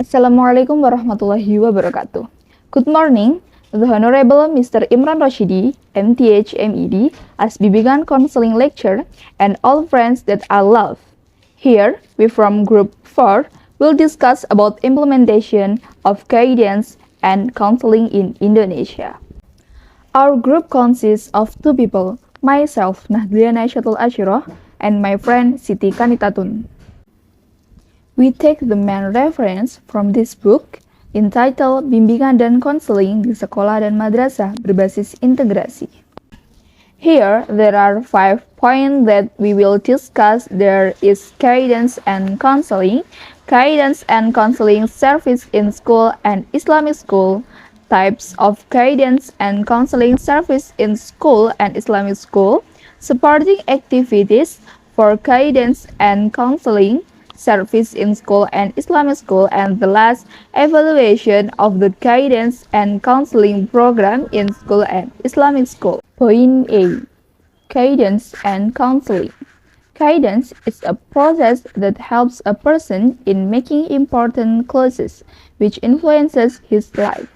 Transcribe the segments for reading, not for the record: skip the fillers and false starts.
Assalamualaikum warahmatullahi wabarakatuh. Good morning, the Honorable Mr. Imran Rashidi, MTH MED, as bimbingan counseling lecture, and all friends that I love. Here, we from Group 4 will discuss about implementation of guidance and counseling in Indonesia. Our group consists of two people, myself, Nahdliana Aisyatul Ashiroh, and my friend Siti Kanitatun. We take the main reference from this book entitled Bimbingan dan Konseling di Sekolah dan Madrasah Berbasis Integrasi. Here, there are 5 points that we will discuss. There is guidance and counseling service in school and Islamic school, types of guidance and counseling service in school and Islamic school, supporting activities for guidance and counseling service in school and Islamic school, and the last, evaluation of the guidance and counseling program in school and Islamic school. Point A. Guidance and counseling. Guidance is a process that helps a person in making important choices which influences his life.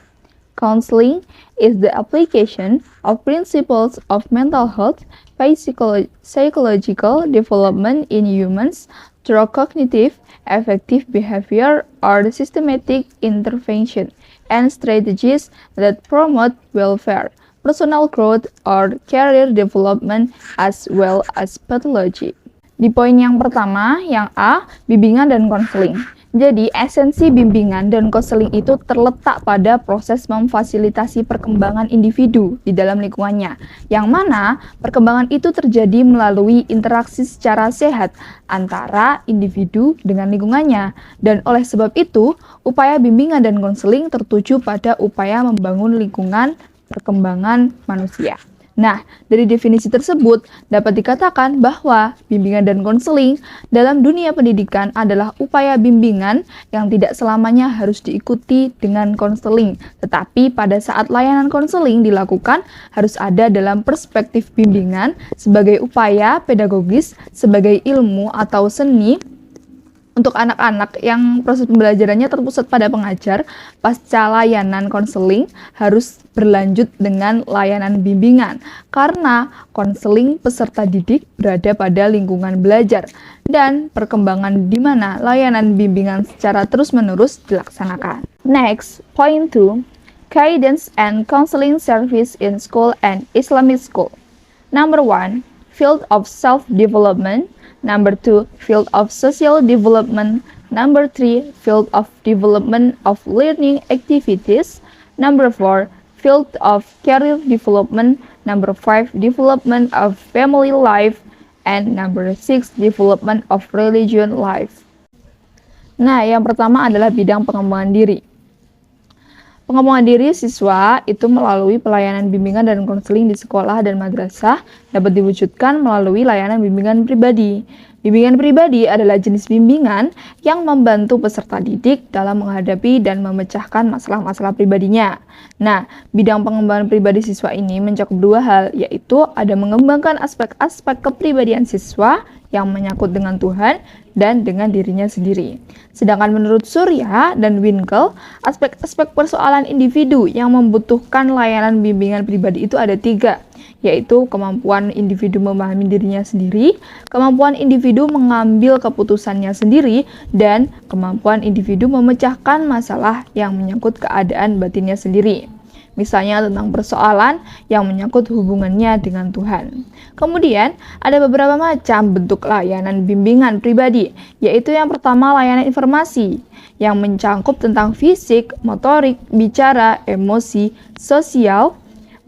Counseling is the application of principles of mental health by psychological development in humans through cognitive, effective behavior or systematic intervention and strategies that promote welfare, personal growth, or career development as well as pathology. Di poin yang pertama, yang A, bimbingan dan konseling. Jadi, esensi bimbingan dan konseling itu terletak pada proses memfasilitasi perkembangan individu di dalam lingkungannya, yang mana perkembangan itu terjadi melalui interaksi secara sehat antara individu dengan lingkungannya. Dan oleh sebab itu, upaya bimbingan dan konseling tertuju pada upaya membangun lingkungan perkembangan manusia. Nah, dari definisi tersebut dapat dikatakan bahwa bimbingan dan konseling dalam dunia pendidikan adalah upaya bimbingan yang tidak selamanya harus diikuti dengan konseling, tetapi pada saat layanan konseling dilakukan harus ada dalam perspektif bimbingan sebagai upaya pedagogis, sebagai ilmu atau seni untuk anak-anak yang proses pembelajarannya terpusat pada pengajar. Pasca layanan konseling harus berlanjut dengan layanan bimbingan, karena konseling peserta didik berada pada lingkungan belajar dan perkembangan di mana layanan bimbingan secara terus-menerus dilaksanakan. Next, point 2, guidance and counseling service in school and Islamic school. Number 1, field of self-development. Number 2, field of social development. Number 3, field of development of learning activities. Number 4, field of career development. Number 5, development of family life. And number 6, development of religion life. Nah, yang pertama adalah bidang pengembangan diri. Pengembangan diri siswa itu melalui pelayanan bimbingan dan konseling di sekolah dan madrasah dapat diwujudkan melalui layanan bimbingan pribadi. Bimbingan pribadi adalah jenis bimbingan yang membantu peserta didik dalam menghadapi dan memecahkan masalah-masalah pribadinya. Nah, bidang pengembangan pribadi siswa ini mencakup 2 hal, yaitu ada mengembangkan aspek-aspek kepribadian siswa yang menyangkut dengan Tuhan dan dengan dirinya sendiri. Sedangkan menurut Surya dan Winkel, aspek-aspek persoalan individu yang membutuhkan layanan bimbingan pribadi itu ada 3, yaitu kemampuan individu memahami dirinya sendiri, kemampuan individu mengambil keputusannya sendiri, dan kemampuan individu memecahkan masalah yang menyangkut keadaan batinnya sendiri. Misalnya tentang persoalan yang menyangkut hubungannya dengan Tuhan. Kemudian, ada beberapa macam bentuk layanan bimbingan pribadi, yaitu yang pertama layanan informasi, yang mencangkup tentang fisik, motorik, bicara, emosi, sosial,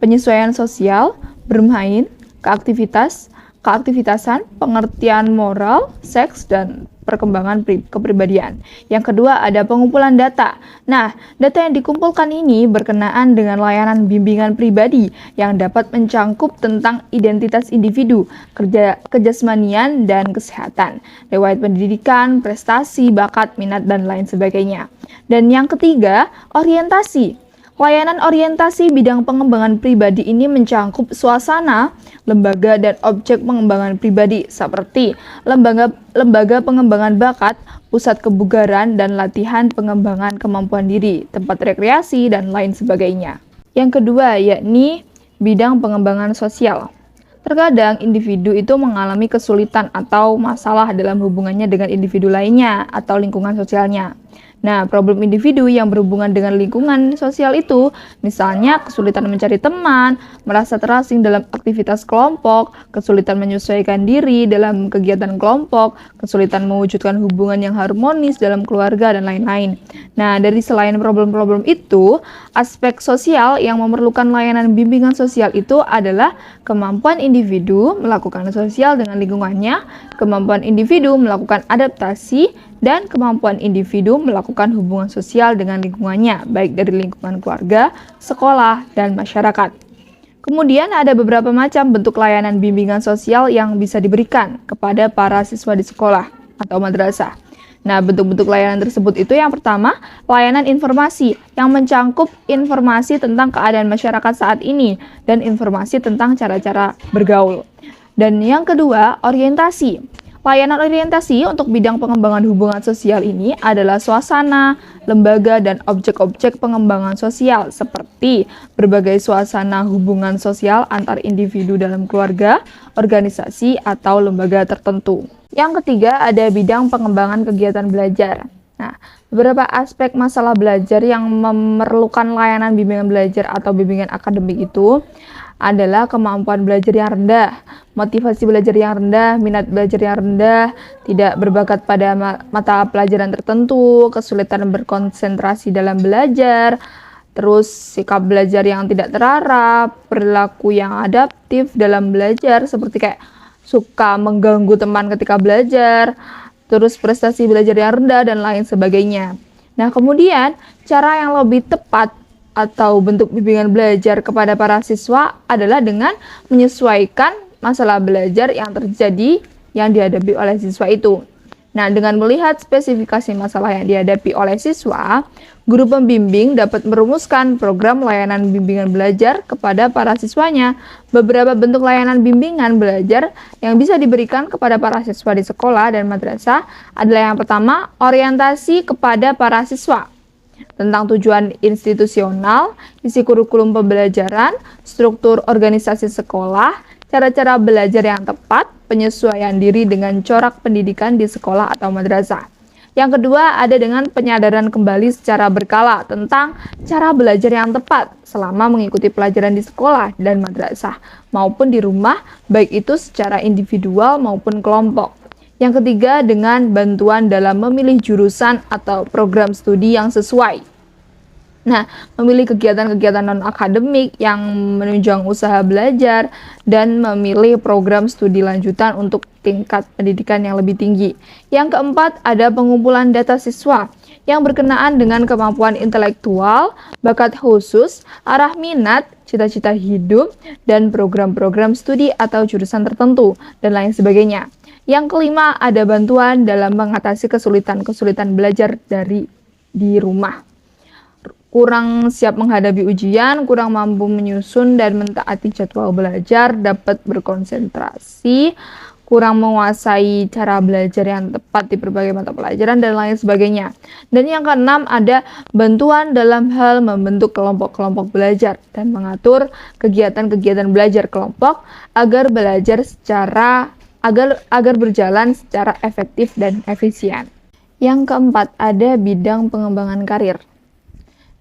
penyesuaian sosial, bermain, keaktivitasan, pengertian moral, seks, dan perkembangan kepribadian. Yang kedua ada pengumpulan data. Nah, data yang dikumpulkan ini berkenaan dengan layanan bimbingan pribadi yang dapat mencangkup tentang identitas individu, kejasmanian, dan kesehatan, riwayat pendidikan, prestasi, bakat, minat, dan lain sebagainya. Dan yang ketiga, orientasi. Layanan orientasi bidang pengembangan pribadi ini mencangkup suasana, lembaga, dan objek pengembangan pribadi seperti lembaga pengembangan bakat, pusat kebugaran, dan latihan pengembangan kemampuan diri, tempat rekreasi, dan lain sebagainya. Yang kedua, yakni bidang pengembangan sosial. Terkadang individu itu mengalami kesulitan atau masalah dalam hubungannya dengan individu lainnya atau lingkungan sosialnya. Nah, problem individu yang berhubungan dengan lingkungan sosial itu, misalnya kesulitan mencari teman, merasa terasing dalam aktivitas kelompok, kesulitan menyesuaikan diri dalam kegiatan kelompok, kesulitan mewujudkan hubungan yang harmonis dalam keluarga, dan lain-lain. Nah, dari selain problem-problem itu, aspek sosial yang memerlukan layanan bimbingan sosial itu adalah kemampuan individu melakukan sosial dengan lingkungannya, kemampuan individu melakukan adaptasi, dan kemampuan individu melakukan hubungan sosial dengan lingkungannya, baik dari lingkungan keluarga, sekolah, dan masyarakat. Kemudian ada beberapa macam bentuk layanan bimbingan sosial yang bisa diberikan kepada para siswa di sekolah atau madrasah. Nah, bentuk-bentuk layanan tersebut itu yang pertama, layanan informasi yang mencangkup informasi tentang keadaan masyarakat saat ini dan informasi tentang cara-cara bergaul. Dan yang kedua, orientasi. Layanan orientasi untuk bidang pengembangan hubungan sosial ini adalah suasana, lembaga, dan objek-objek pengembangan sosial seperti berbagai suasana hubungan sosial antar individu dalam keluarga, organisasi, atau lembaga tertentu. Yang ketiga, ada bidang pengembangan kegiatan belajar. Nah, beberapa aspek masalah belajar yang memerlukan layanan bimbingan belajar atau bimbingan akademik itu adalah kemampuan belajar yang rendah, motivasi belajar yang rendah, minat belajar yang rendah, tidak berbakat pada mata pelajaran tertentu, kesulitan berkonsentrasi dalam belajar, terus sikap belajar yang tidak terarah, perilaku yang adaptif dalam belajar seperti kayak suka mengganggu teman ketika belajar, terus prestasi belajar yang rendah, dan lain sebagainya. Nah, kemudian cara yang lebih tepat atau bentuk bimbingan belajar kepada para siswa adalah dengan menyesuaikan masalah belajar yang terjadi yang dihadapi oleh siswa itu. Nah, dengan melihat spesifikasi masalah yang dihadapi oleh siswa, guru pembimbing dapat merumuskan program layanan bimbingan belajar kepada para siswanya. Beberapa bentuk layanan bimbingan belajar yang bisa diberikan kepada para siswa di sekolah dan madrasah adalah yang pertama, orientasi kepada para siswa tentang tujuan institusional, isi kurikulum pembelajaran, struktur organisasi sekolah, cara-cara belajar yang tepat, penyesuaian diri dengan corak pendidikan di sekolah atau madrasah. Yang kedua, ada dengan penyadaran kembali secara berkala tentang cara belajar yang tepat selama mengikuti pelajaran di sekolah dan madrasah maupun di rumah, baik itu secara individual maupun kelompok. Yang ketiga, dengan bantuan dalam memilih jurusan atau program studi yang sesuai. Nah, memilih kegiatan-kegiatan non-akademik yang menunjang usaha belajar dan memilih program studi lanjutan untuk tingkat pendidikan yang lebih tinggi. Yang keempat, ada pengumpulan data siswa yang berkenaan dengan kemampuan intelektual, bakat khusus, arah minat, cita-cita hidup, dan program-program studi atau jurusan tertentu, dan lain sebagainya. Yang kelima, ada bantuan dalam mengatasi kesulitan-kesulitan belajar di rumah. Kurang siap menghadapi ujian, kurang mampu menyusun dan mentaati jadwal belajar, dapat berkonsentrasi, kurang menguasai cara belajar yang tepat di berbagai mata pelajaran, dan lain sebagainya. Dan yang keenam, ada bantuan dalam hal membentuk kelompok-kelompok belajar dan mengatur kegiatan-kegiatan belajar kelompok agar berjalan secara efektif dan efisien. Yang keempat, ada bidang pengembangan karir.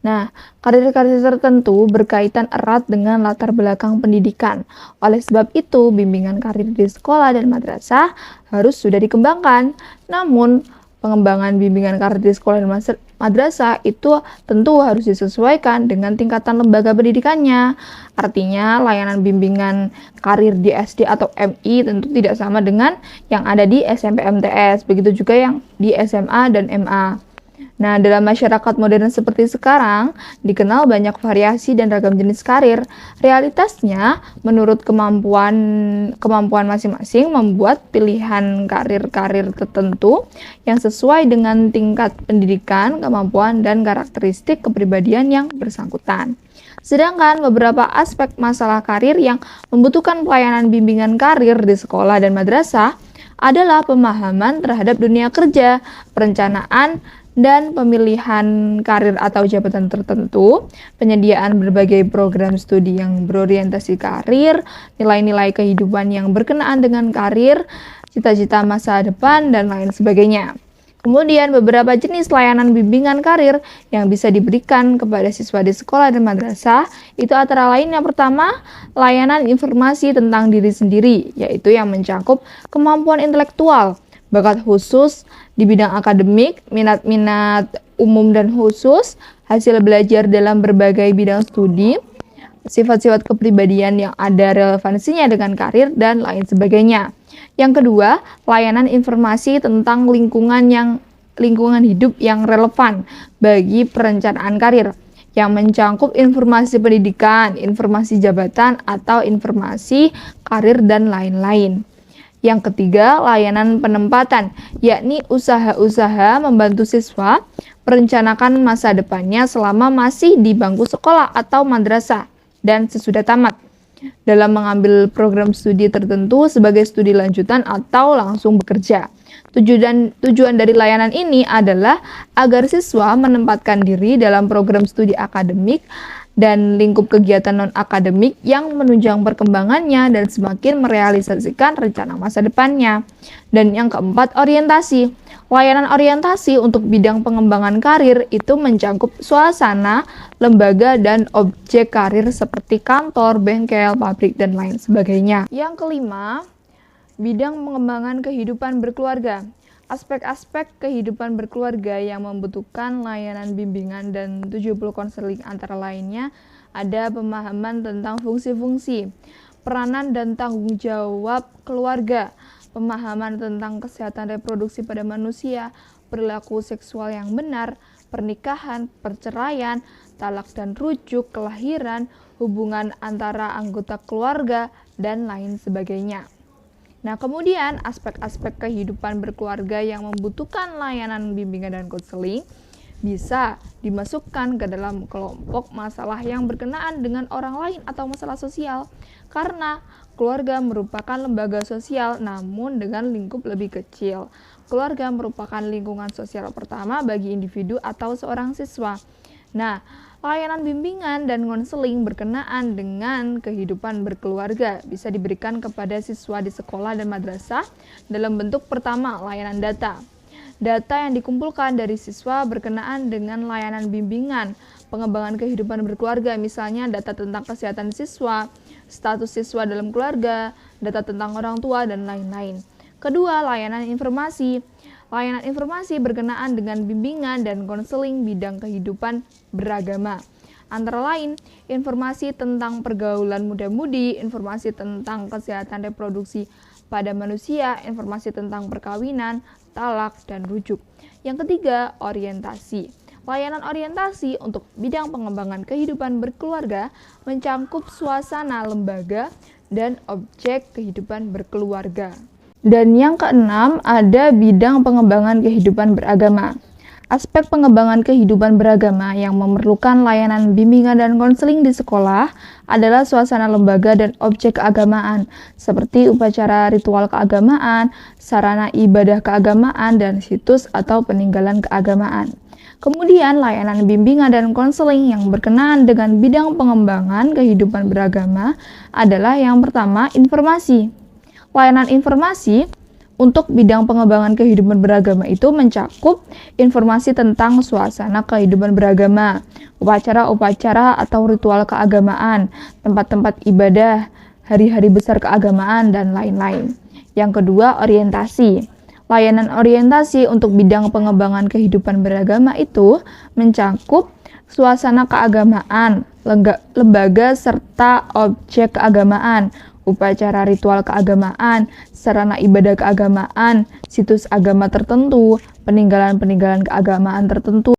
Nah, karir-karir tertentu berkaitan erat dengan latar belakang pendidikan. Oleh sebab itu, bimbingan karir di sekolah dan madrasah harus sudah dikembangkan. Namun, pengembangan bimbingan karir di sekolah dan madrasah itu tentu harus disesuaikan dengan tingkatan lembaga pendidikannya. Artinya, layanan bimbingan karir di SD atau MI tentu tidak sama dengan yang ada di SMP MTS. Begitu juga yang di SMA dan MA. Nah, dalam masyarakat modern seperti sekarang, dikenal banyak variasi dan ragam jenis karir. Realitasnya, menurut kemampuan masing-masing membuat pilihan karir-karir tertentu yang sesuai dengan tingkat pendidikan, kemampuan, dan karakteristik kepribadian yang bersangkutan. Sedangkan beberapa aspek masalah karir yang membutuhkan pelayanan bimbingan karir di sekolah dan madrasah adalah pemahaman terhadap dunia kerja, perencanaan, dan pemilihan karir atau jabatan tertentu, penyediaan berbagai program studi yang berorientasi karir, nilai-nilai kehidupan yang berkenaan dengan karir, cita-cita masa depan, dan lain sebagainya. Kemudian beberapa jenis layanan bimbingan karir yang bisa diberikan kepada siswa di sekolah dan madrasah itu antara lain yang pertama, layanan informasi tentang diri sendiri, yaitu yang mencakup kemampuan intelektual, bakat khusus di bidang akademik, minat-minat umum dan khusus, hasil belajar dalam berbagai bidang studi, sifat-sifat kepribadian yang ada relevansinya dengan karir, dan lain sebagainya. Yang kedua, layanan informasi tentang lingkungan hidup yang relevan bagi perencanaan karir, yang mencakup informasi pendidikan, informasi jabatan, atau informasi karir, dan lain-lain. Yang ketiga, layanan penempatan, yakni usaha-usaha membantu siswa merencanakan masa depannya selama masih di bangku sekolah atau madrasah dan sesudah tamat, dalam mengambil program studi tertentu sebagai studi lanjutan atau langsung bekerja. Tujuan dari layanan ini adalah agar siswa menempatkan diri dalam program studi akademik dan lingkup kegiatan non-akademik yang menunjang perkembangannya dan semakin merealisasikan rencana masa depannya. Dan yang keempat, orientasi. Layanan orientasi untuk bidang pengembangan karir itu mencakup suasana, lembaga, dan objek karir seperti kantor, bengkel, pabrik, dan lain sebagainya. Yang kelima, bidang pengembangan kehidupan berkeluarga. Aspek-aspek kehidupan berkeluarga yang membutuhkan layanan bimbingan dan 70 konseling antara lainnya ada pemahaman tentang fungsi-fungsi, peranan dan tanggung jawab keluarga, pemahaman tentang kesehatan reproduksi pada manusia, perilaku seksual yang benar, pernikahan, perceraian, talak dan rujuk, kelahiran, hubungan antara anggota keluarga, dan lain sebagainya. Nah, kemudian aspek-aspek kehidupan berkeluarga yang membutuhkan layanan bimbingan dan konseling bisa dimasukkan ke dalam kelompok masalah yang berkenaan dengan orang lain atau masalah sosial, karena keluarga merupakan lembaga sosial namun dengan lingkup lebih kecil. Keluarga merupakan lingkungan sosial pertama bagi individu atau seorang siswa. Nah, layanan bimbingan dan konseling berkenaan dengan kehidupan berkeluarga bisa diberikan kepada siswa di sekolah dan madrasah dalam bentuk pertama, layanan data. Data yang dikumpulkan dari siswa berkenaan dengan layanan bimbingan, pengembangan kehidupan berkeluarga, misalnya data tentang kesehatan siswa, status siswa dalam keluarga, data tentang orang tua, dan lain-lain. Kedua, layanan informasi. Layanan informasi berkenaan dengan bimbingan dan konseling bidang kehidupan beragama. Antara lain, informasi tentang pergaulan muda-mudi, informasi tentang kesehatan reproduksi pada manusia, informasi tentang perkawinan, talak, dan rujuk. Yang ketiga, orientasi. Layanan orientasi untuk bidang pengembangan kehidupan berkeluarga mencakup suasana lembaga dan objek kehidupan berkeluarga. Dan yang keenam, ada bidang pengembangan kehidupan beragama. Aspek pengembangan kehidupan beragama yang memerlukan layanan bimbingan dan konseling di sekolah adalah suasana lembaga dan objek keagamaan, seperti upacara ritual keagamaan, sarana ibadah keagamaan, dan situs atau peninggalan keagamaan. Kemudian, layanan bimbingan dan konseling yang berkenaan dengan bidang pengembangan kehidupan beragama adalah yang pertama, informasi. Layanan informasi untuk bidang pengembangan kehidupan beragama itu mencakup informasi tentang suasana kehidupan beragama, upacara-upacara atau ritual keagamaan, tempat-tempat ibadah, hari-hari besar keagamaan, dan lain-lain. Yang kedua, orientasi. Layanan orientasi untuk bidang pengembangan kehidupan beragama itu mencakup suasana keagamaan, lembaga serta objek keagamaan, upacara ritual keagamaan, sarana ibadah keagamaan, situs agama tertentu, peninggalan-peninggalan keagamaan tertentu,